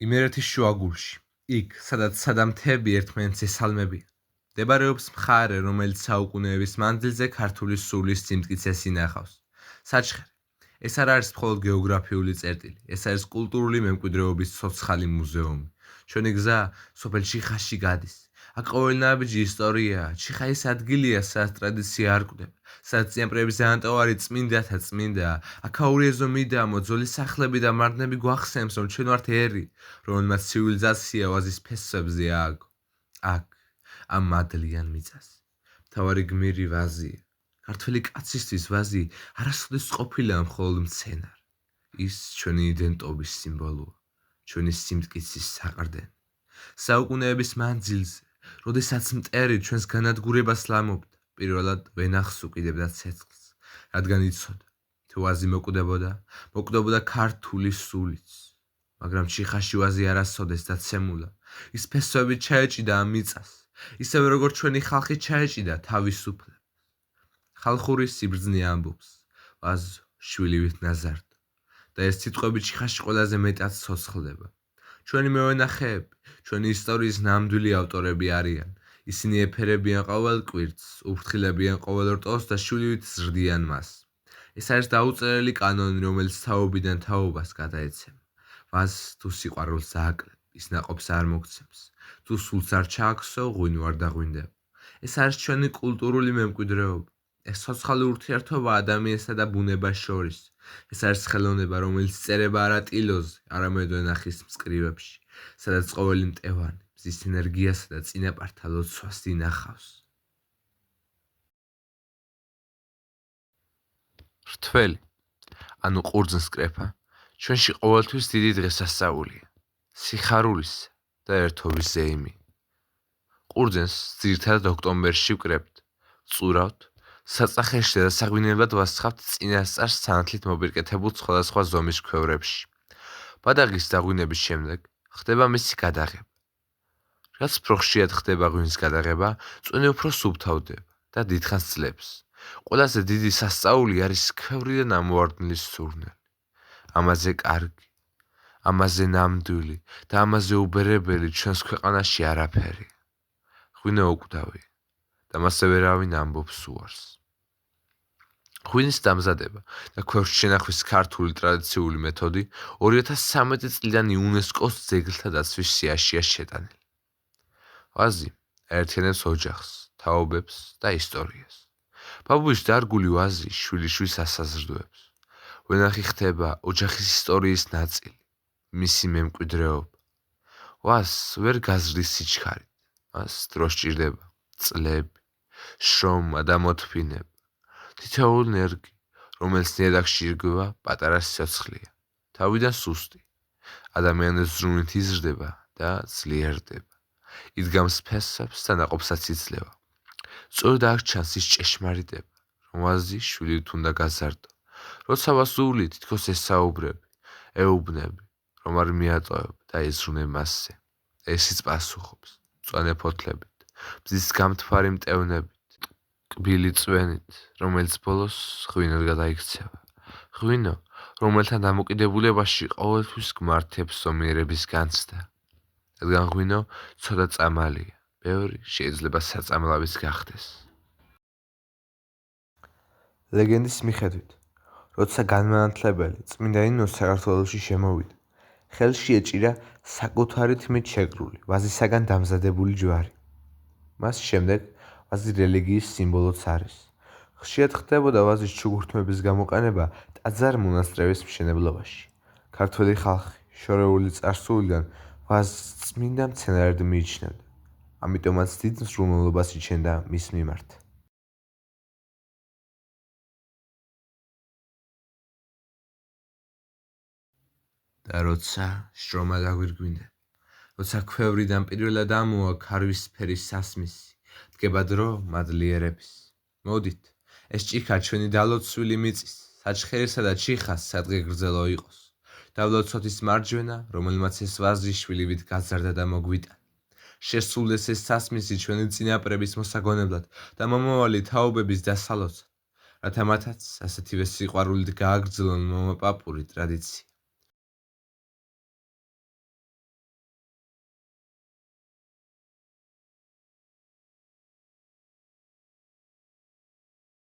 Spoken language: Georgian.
იმერეთის შუაგულში, იქ, სადაც სადამთები ერთმანეთს ესალმებიან, მდებარეობს მხარე, რომელიც საუკუნეების მანძილზე ქართული სულის სიმტკიცეს ინახავს. საჩხერი. ეს არ არის მხოლოდ გეოგრაფიული წერტილი, ეს არის კულტურული მემკვიდრეობის ცოცხალი მუზეუმი. ჩვენი გზა სოფელ ჩიხაში გადის. აქ ყოველი ნაბიჯი ისტორიაა. ჩიხა ის ადგილია, სადაც ტრადიცია არ კვდება, სადაც წინაპრების ზანტოვარი წმინდათა წმინდაა. აქაური ეზომი და მოძველი სახლები და მარნები გვახსენებს, რომ ჩვენ ვართ ერი, რომელმაც ცივილიზაცია ვაზის ფესვებზე ააგო. აქ, ამ მადლიან მიწას. მთავარი გმირი ვაზია. ქართველი კაცისთვის ვაზი არასოდეს ყოფილა მხოლოდ მცენარე. ის ჩვენი იდენტობის სიმბოლოა, ჩვენი სიმტკიცის საყრდენი. საუკუნეების მანძილზე, როდესაც მტერი ჩვენს განადგურებას ლამობდა, პირველად ვენახს უკიდებდა ცეცხლს, რადგან იცოდა, თუ ვაზი მოკვდებოდა ქართული სულიც. მაგრამ ჩიხაში ვაზი არასოდეს დაცემულა, ის ფესვებით ჩაეჭიდა ამ მიწას, ისევე როგორც ჩვენი ხალხი ჩაეჭიდა თავისუფლებას. ხალხური სიბრძნე ამბობს, ვაზო, შვილივით ნაზარდო, და ეს სიტყვები ჩიხაში ყველაზე მეტად ცოცხლდება. ჩვენი მევენახეები, ჩვენი ისტორიის ნამდვილი ავტორები არიან. ისინი ეფერებიან ყოველ კვირტს, უფრთხილებიან ყოველ რტოს და შვილივით ზრდიან მას. ეს არის დაუწერელი კანონი, რომელიც თაობიდან თაობას გადაეცემა. ვაზს თუ სიყვარულს ააკლებ, ის ნაყოფს არ მოგცემს. თუ სულს არ ჩააქვსო, ღვინო არ დაღვინდება. ეს არის ჩვენი კულტურული მემკვიდრეობა. ეს ცოცხალი ურთიერთობა ადამიანსა და ბუნებას შორის. ეს არის ხელოვნება, რომელიც წერება არა ტილოზე, არამედ ვენახის მწკრივებში, სადაც ყოველი მტევანი მზის ენერგიასა და წინაპართა ლოცვას ინახავს. რთველი, ანუ ყურძნის კრეფა, ჩვენში ყოველთვის დიდი დღესასწაულია, სიხარულისა და ერთობის ზეიმი. ყურძნს ძირითადად ოქტომბერში ვკრებთ, ვწურავთ, საწახერში და საღვინებლად ვასხავთ წინასწარ სანათლით მოპირკეთებულ სხვადასხვა ზომის ქვევრებში. ბადაღის დაღვინების შემდეგ ხდება მისი გადაღება. რაც უფრო ხშირად ხდება ღვინის გადაღება, წვენი უფრო სუფთავდება და დიდხანს ძლებს. ყველაზე დიდი სასწაული არის ქვევრიდან ამოვარდნილის სურნელი. ამაზე კარგი, ამაზე ნამდვილი და ამაზე უბერებელი ჩვენს ქვეყანაში არაფერია. ღვინო უკვდავია და მასზე ვერავინ ამბობს უარს. ღვინის დამზადება და ქვევრში შენახვის ქართული ტრადიციული მეთოდი 2013 წლიდან იუნესკოს ძეგლთა დაცვის სიაშია შეტანილი. ვაზი აერთიანებს ოჯახს, თაობებს და ისტორიას. ბაბუის დარგული ვაზი შვილიშვილს ასაზრდოებს. ვენახი ხდება ოჯახის ისტორიის ნაწილი, მისი მემკვიდრეობა. ვაზს ვერ გაზრდის სიჩქარით, მას დრო სჭირდება, წლები, შრომა და მოთფინება. თითოეული ნერგი, რომელიც ნიადაგში ირღვევა, პატარა სიცოცხლეა, თავიდან სუსტი. ადამიანის ზრუნვით იზრდება და ძლიერდება. იდგამს ფესვებს და ნაყოფსაც იძლევა. სწორედ აქ ჩანს ის ჭეშმარიტება, რომ ვაზი შვილივით უნდა გაზარდო. როცა ვასული თითქოს ესაუბრები, ეუბნები, რომ არ მიატოვებ და ეზრუნე მასზე. ესიც პასუხობს, მწვანე ფოთლებით, მზის გამთბარი მტევნებით, კბილი წვენით, რომელიც ბოლოს ღვინოდ გადაიქცევა. ღვინო, რომელთან დამოკიდებულებაში ყოველთვის გმართებს ზომიერების განცდა. რადგან ღვინო ცოტა წამალია, ბევრი შეიძლება საწამლავიც გახდეს. ლეგენდის მიხედვით, როცა განმანათლებელი წმინდა ნინო საქართველოში შემოვიდა, ხელში ეჭირა საკუთარი თმით შეკრული, ვაზისაგან დამზადებული ჯვარი. მას შემდეგ ვაზი რელიგიის სიმბოლოც არის. ხშირად ხდებოდა ვაზის ჩუქურთმების გამოყენება ტაძარ მონასტრების მშენებლობაში. ქართველი ხალხი შორეული წარსულიდან ვაზს წმინდა მცენარედ მიიჩნევდა, ამიტომაც დიდ მსურველობას იჩენდა მის მიმართ. და როცა შრომა გაგვირგვინდა, როცა ქვევრიდან პირველად ამოვა ქარვისფერი სასმისი, დგება დრო მადლიერების. მოდით, ეს ჭიქა ჩვენი დალოცვილი მიწის, საჩხერისა და ჩიხას სადღე გრძელო იყოს. დავლოცოთ ის მარჯვენა, რომელმაც ეს ვაზი შვილივით გაზარდა და მოგვიტანა. შესრულდეს ეს სასმისი ჩვენი წინაპრების მოსაგონებლად და მომავალი თაობების დასალოცად, რათა მათაც ასეთივე სიყვარულით გააგრძელონ მომაპაპური ტრადიცია.